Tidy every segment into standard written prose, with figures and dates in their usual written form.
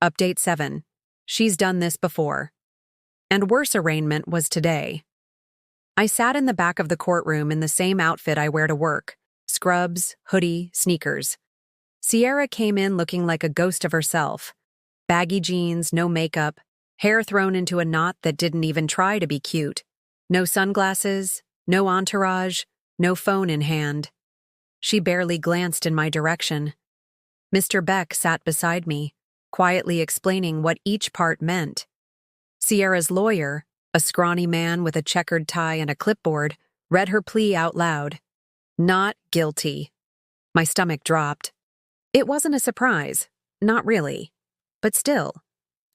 Update 7. She's done this before. And worse arraignment was today. I sat in the back of the courtroom in the same outfit I wear to work. Scrubs, hoodie, sneakers. Sierra came in looking like a ghost of herself. Baggy jeans, no makeup, hair thrown into a knot that didn't even try to be cute. No sunglasses, no entourage, no phone in hand. She barely glanced in my direction. Mr. Beck sat beside me, quietly explaining what each part meant. Sierra's lawyer, a scrawny man with a checkered tie and a clipboard, read her plea out loud. Not guilty. My stomach dropped. It wasn't a surprise, not really. But still,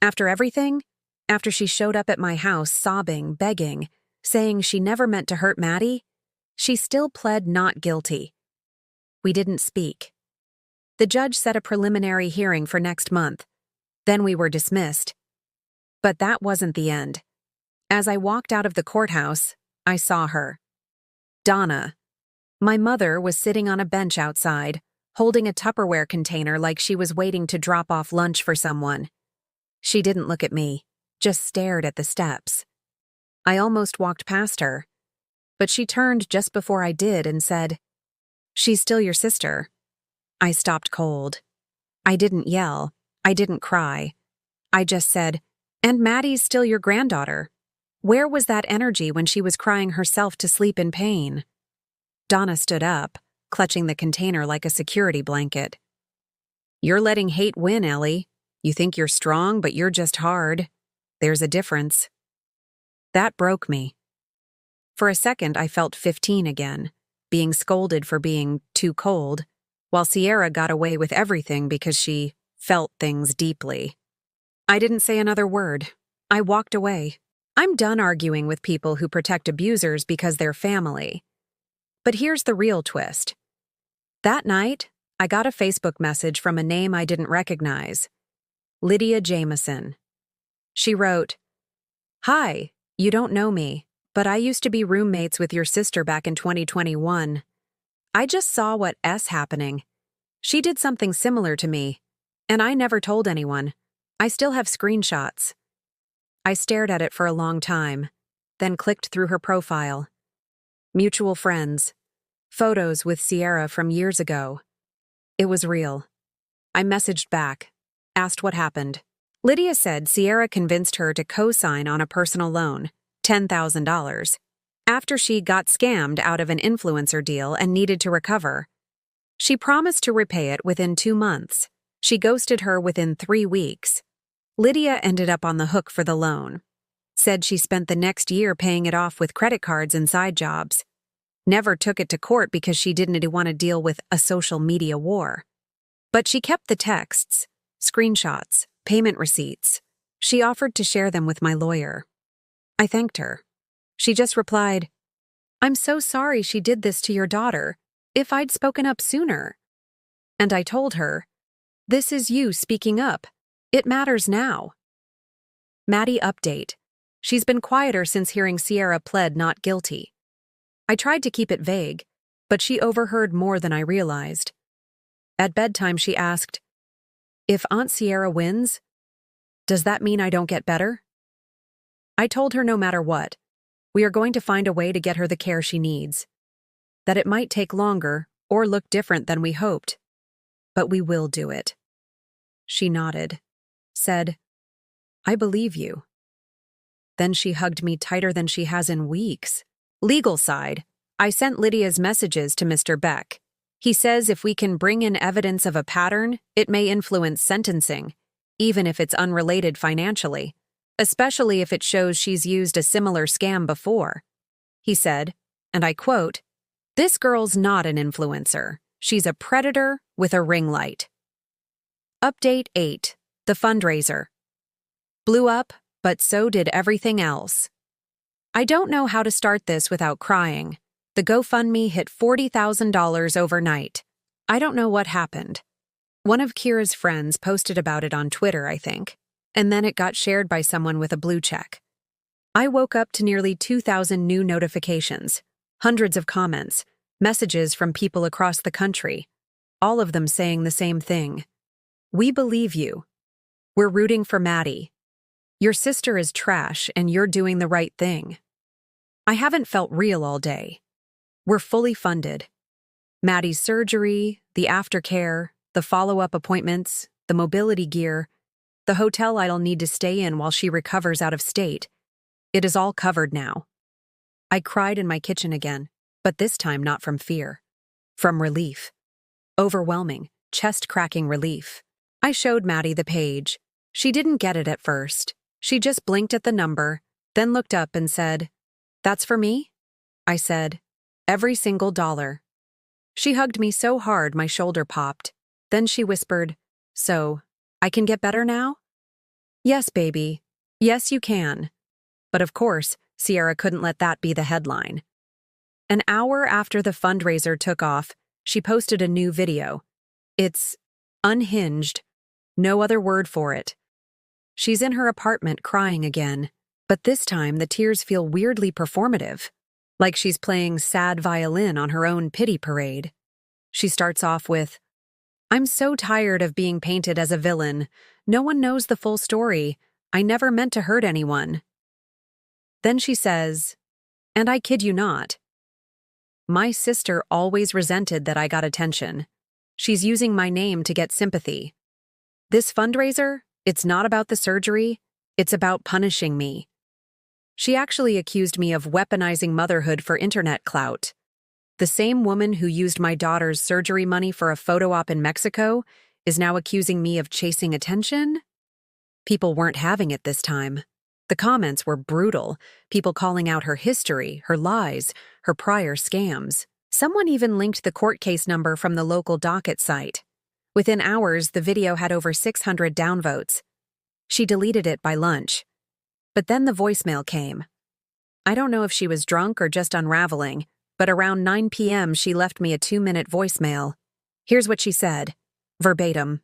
after everything, after she showed up at my house sobbing, begging, saying she never meant to hurt Maddie, she still pled not guilty. We didn't speak. The judge set a preliminary hearing for next month. Then we were dismissed. But that wasn't the end. As I walked out of the courthouse, I saw her. Donna. My mother was sitting on a bench outside, holding a Tupperware container like she was waiting to drop off lunch for someone. She didn't look at me, just stared at the steps. I almost walked past her, but she turned just before I did and said, "She's still your sister." I stopped cold. I didn't yell. I didn't cry. I just said, "And Maddie's still your granddaughter." Where was that energy when she was crying herself to sleep in pain? Donna stood up, clutching the container like a security blanket. "You're letting hate win, Ellie. You think you're strong, but you're just hard. There's a difference." That broke me. For a second, I felt 15 again, being scolded for being too cold, while Sierra got away with everything because she felt things deeply. I didn't say another word. I walked away. I'm done arguing with people who protect abusers because they're family. But here's the real twist. That night, I got a Facebook message from a name I didn't recognize. Lydia Jameson. She wrote, "Hi, you don't know me, but I used to be roommates with your sister back in 2021. I just saw what S happening. She did something similar to me, and I never told anyone. I still have screenshots." I stared at it for a long time, then clicked through her profile. Mutual friends. Photos with Sierra from years ago. It was real. I messaged back, asked what happened. Lydia said Sierra convinced her to co-sign on a personal loan, $10,000, after she got scammed out of an influencer deal and needed to recover. She promised to repay it within 2 months. She ghosted her within 3 weeks. Lydia ended up on the hook for the loan. Said she spent the next year paying it off with credit cards and side jobs. Never took it to court because she didn't want to deal with a social media war. But she kept the texts, screenshots, payment receipts. She offered to share them with my lawyer. I thanked her. She just replied, "I'm so sorry she did this to your daughter. If I'd spoken up sooner." And I told her, "This is you speaking up. It matters now." Maddie update. She's been quieter since hearing Sierra pled not guilty. I tried to keep it vague, but she overheard more than I realized. At bedtime, she asked, "If Aunt Sierra wins, does that mean I don't get better?" I told her no matter what, we are going to find a way to get her the care she needs. That it might take longer or look different than we hoped, but we will do it. She nodded, said, "I believe you." Then she hugged me tighter than she has in weeks. Legal side, I sent Lydia's messages to Mr. Beck. He says if we can bring in evidence of a pattern, it may influence sentencing, even if it's unrelated financially, especially if it shows she's used a similar scam before. He said, and I quote, "This girl's not an influencer. She's a predator with a ring light." Update 8. The fundraiser. Blew up, but so did everything else. I don't know how to start this without crying. The GoFundMe hit $40,000 overnight. I don't know what happened. One of Kira's friends posted about it on Twitter, I think, and then it got shared by someone with a blue check. I woke up to nearly 2,000 new notifications, hundreds of comments, messages from people across the country, all of them saying the same thing. "We believe you." We're rooting for Maddie. Your sister is trash and you're doing the right thing. I haven't felt real all day. We're fully funded. Maddie's surgery, the aftercare, the follow-up appointments, the mobility gear, the hotel I'll need to stay in while she recovers out of state. It is all covered now. I cried in my kitchen again, but this time not from fear. From relief. Overwhelming, chest-cracking relief. I showed Maddie the page. She didn't get it at first. She just blinked at the number, then looked up and said, "That's for me?" I said, "Every single dollar." She hugged me so hard my shoulder popped. Then she whispered, "So, I can get better now?" "Yes, baby. Yes, you can." But of course, Sierra couldn't let that be the headline. An hour after the fundraiser took off, she posted a new video. It's unhinged. No other word for it. She's in her apartment crying again, but this time the tears feel weirdly performative, like she's playing sad violin on her own pity parade. She starts off with, "I'm so tired of being painted as a villain. No one knows the full story. I never meant to hurt anyone." Then she says, "And I kid you not. My sister always resented that I got attention. She's using my name to get sympathy. This fundraiser, it's not about the surgery, it's about punishing me." She actually accused me of weaponizing motherhood for internet clout. The same woman who used my daughter's surgery money for a photo op in Mexico is now accusing me of chasing attention? People weren't having it this time. The comments were brutal, people calling out her history, her lies, her prior scams. Someone even linked the court case number from the local docket site. Within hours, the video had over 600 downvotes. She deleted it by lunch. But then the voicemail came. I don't know if she was drunk or just unraveling, but around 9 p.m. she left me a 2-minute voicemail. Here's what she said, verbatim.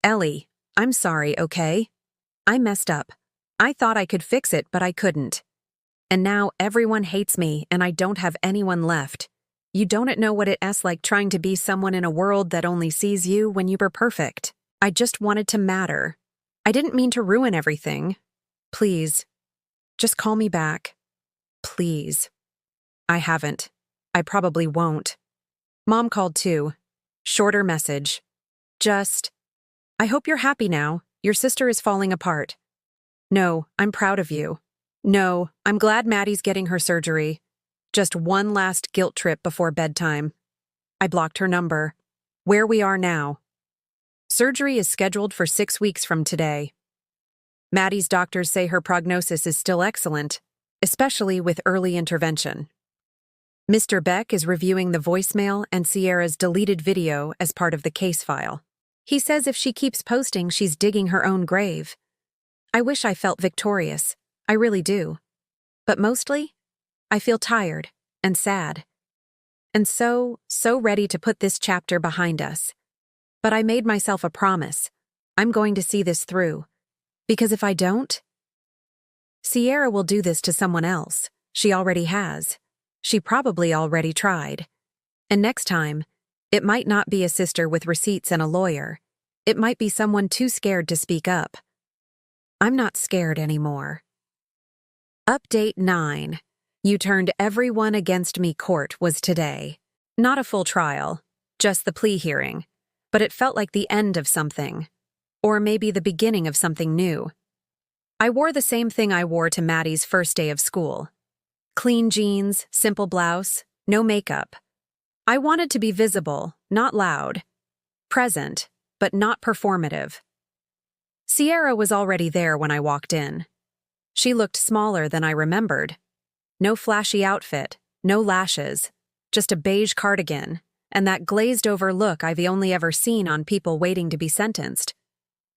"Ellie, I'm sorry, okay? I messed up. I thought I could fix it, but I couldn't. And now everyone hates me and I don't have anyone left. You don't know what it's like trying to be someone in a world that only sees you when you were perfect. I just wanted to matter. I didn't mean to ruin everything. Please, just call me back. Please." I haven't. I probably won't. Mom called too. Shorter message. Just, "I hope you're happy now. Your sister is falling apart. No, I'm proud of you. No, I'm glad Maddie's getting her surgery. Just one last guilt trip before bedtime." I blocked her number. Where we are now. Surgery is scheduled for 6 weeks from today. Maddie's doctors say her prognosis is still excellent, especially with early intervention. Mr. Beck is reviewing the voicemail and Sierra's deleted video as part of the case file. He says if she keeps posting, she's digging her own grave. I wish I felt victorious. I really do. But mostly, I feel tired and sad. And so ready to put this chapter behind us. But I made myself a promise. I'm going to see this through. Because if I don't, Sierra will do this to someone else. She already has. She probably already tried. And next time, it might not be a sister with receipts and a lawyer. It might be someone too scared to speak up. I'm not scared anymore. Update 9. You turned everyone against me court was today. Not a full trial, just the plea hearing. But it felt like the end of something. Or maybe the beginning of something new. I wore the same thing I wore to Maddie's first day of school. Clean jeans, simple blouse, no makeup. I wanted to be visible, not loud. Present, but not performative. Sierra was already there when I walked in. She looked smaller than I remembered. No flashy outfit, no lashes, just a beige cardigan, and that glazed-over look I've only ever seen on people waiting to be sentenced.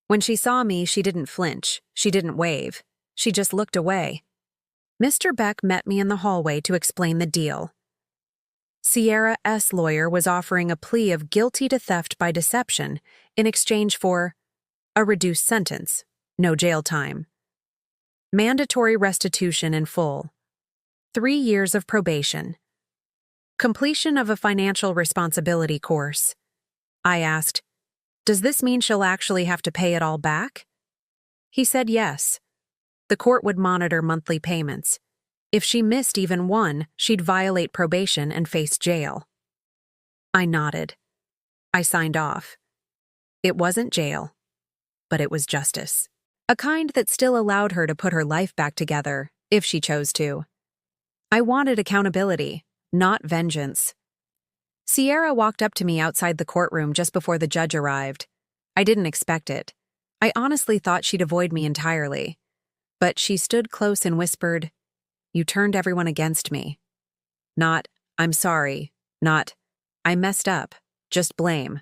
When she saw me, she didn't flinch, she didn't wave, she just looked away. Mr. Beck met me in the hallway to explain the deal. Sierra's lawyer was offering a plea of guilty to theft by deception in exchange for a reduced sentence, no jail time, mandatory restitution in full, 3 years of probation, completion of a financial responsibility course. I asked, "Does this mean she'll actually have to pay it all back?" He said yes. The court would monitor monthly payments. If she missed even one, she'd violate probation and face jail. I nodded. I signed off. It wasn't jail, but it was justice. A kind that still allowed her to put her life back together, if she chose to. I wanted accountability, not vengeance. Sierra walked up to me outside the courtroom just before the judge arrived. I didn't expect it. I honestly thought she'd avoid me entirely. But she stood close and whispered, "You turned everyone against me." Not, "I'm sorry," not, "I messed up," just blame.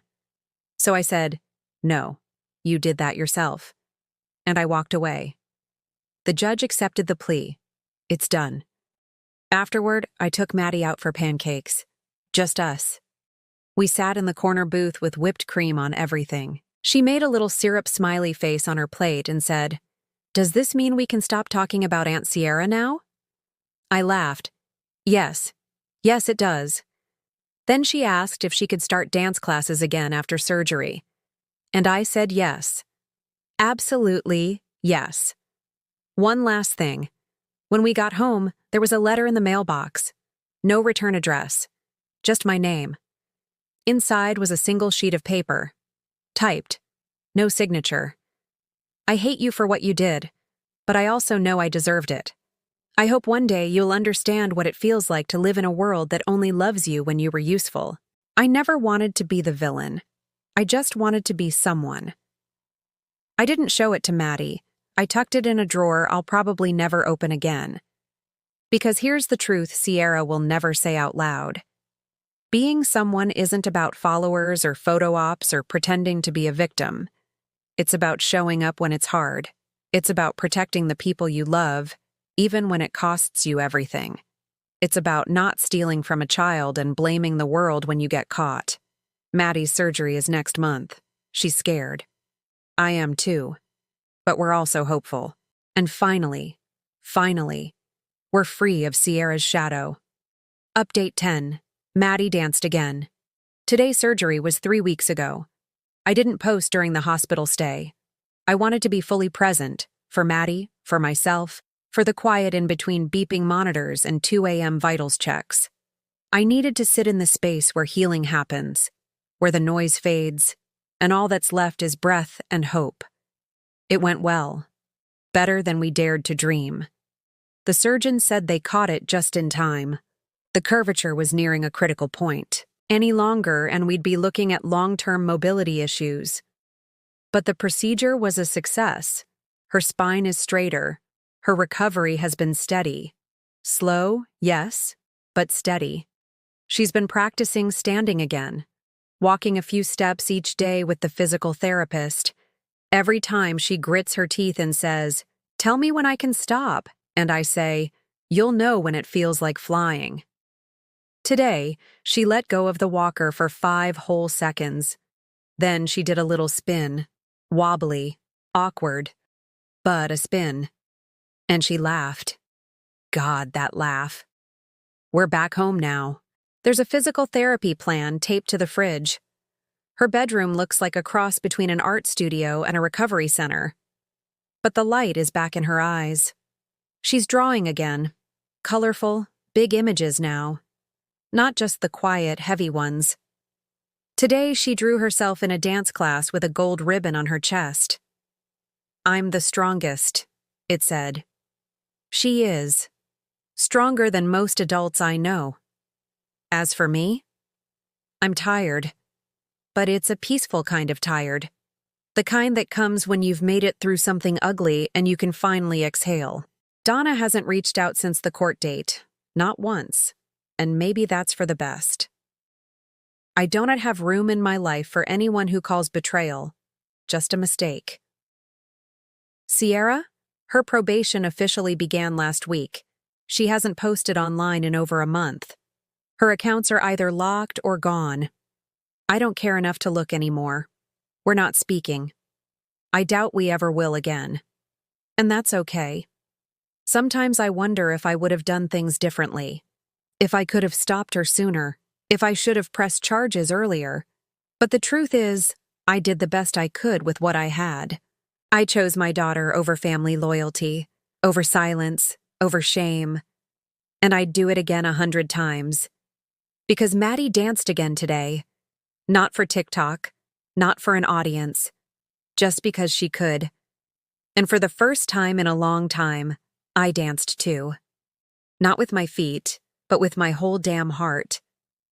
So I said, "No, you did that yourself." And I walked away. The judge accepted the plea. It's done. Afterward, I took Maddie out for pancakes. Just us. We sat in the corner booth with whipped cream on everything. She made a little syrup smiley face on her plate and said, "Does this mean we can stop talking about Aunt Sierra now?" I laughed. Yes, it does. Then she asked if she could start dance classes again after surgery. And I said yes. Absolutely yes. One last thing. When we got home, there was a letter in the mailbox. No return address. Just my name. Inside was a single sheet of paper. Typed. No signature. "I hate you for what you did, but I also know I deserved it. I hope one day you'll understand what it feels like to live in a world that only loves you when you were useful." I never wanted to be the villain. I just wanted to be someone. I didn't show it to Maddie. I tucked it in a drawer I'll probably never open again. Because here's the truth Sierra will never say out loud. Being someone isn't about followers or photo ops or pretending to be a victim. It's about showing up when it's hard. It's about protecting the people you love, even when it costs you everything. It's about not stealing from a child and blaming the world when you get caught. Maddie's surgery is next month. She's scared. I am too. But we're also hopeful. And finally, we're free of Sierra's shadow. Update 10. Maddie danced again. Today's surgery was 3 weeks ago. I didn't post during the hospital stay. I wanted to be fully present, for Maddie, for myself, for the quiet in between beeping monitors and 2 a.m. vitals checks. I needed to sit in the space where healing happens, where the noise fades, and all that's left is breath and hope. It went well. Better than we dared to dream. The surgeon said they caught it just in time. The curvature was nearing a critical point. Any longer and we'd be looking at long-term mobility issues. But the procedure was a success. Her spine is straighter. Her recovery has been steady. Slow, yes, but steady. She's been practicing standing again, walking a few steps each day with the physical therapist. Every time she grits her teeth and says, "Tell me when I can stop," and I say, "You'll know when it feels like flying." Today, she let go of the walker for 5 whole seconds. Then she did a little spin, wobbly, awkward, but a spin. And she laughed. God, that laugh. We're back home now. There's a physical therapy plan taped to the fridge. Her bedroom looks like a cross between an art studio and a recovery center. But the light is back in her eyes. She's drawing again. Colorful, big images now. Not just the quiet, heavy ones. Today she drew herself in a dance class with a gold ribbon on her chest. "I'm the strongest," it said. She is. Stronger than most adults I know. As for me, I'm tired. But it's a peaceful kind of tired. The kind that comes when you've made it through something ugly and you can finally exhale. Donna hasn't reached out since the court date. Not once. And maybe that's for the best. I don't have room in my life for anyone who calls betrayal just a mistake. Sierra? Her probation officially began last week. She hasn't posted online in over a month. Her accounts are either locked or gone. I don't care enough to look anymore. We're not speaking. I doubt we ever will again. And that's okay. Sometimes I wonder if I would have done things differently. If I could have stopped her sooner. If I should have pressed charges earlier. But the truth is, I did the best I could with what I had. I chose my daughter over family loyalty, over silence, over shame, and I'd do it again 100 times. Because Maddie danced again today. Not for TikTok, not for an audience, just because she could. And for the first time in a long time, I danced too. Not with my feet, but with my whole damn heart.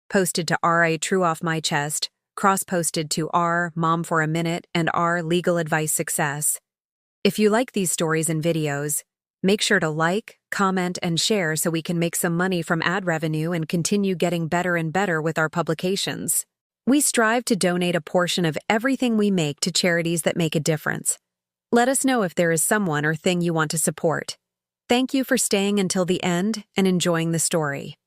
Posted to R.A. True off my chest, cross-posted to R. Mom for a Minute and R. Legal Advice Success. If you like these stories and videos, make sure to like, comment, and share so we can make some money from ad revenue and continue getting better and better with our publications. We strive to donate a portion of everything we make to charities that make a difference. Let us know if there is someone or thing you want to support. Thank you for staying until the end and enjoying the story.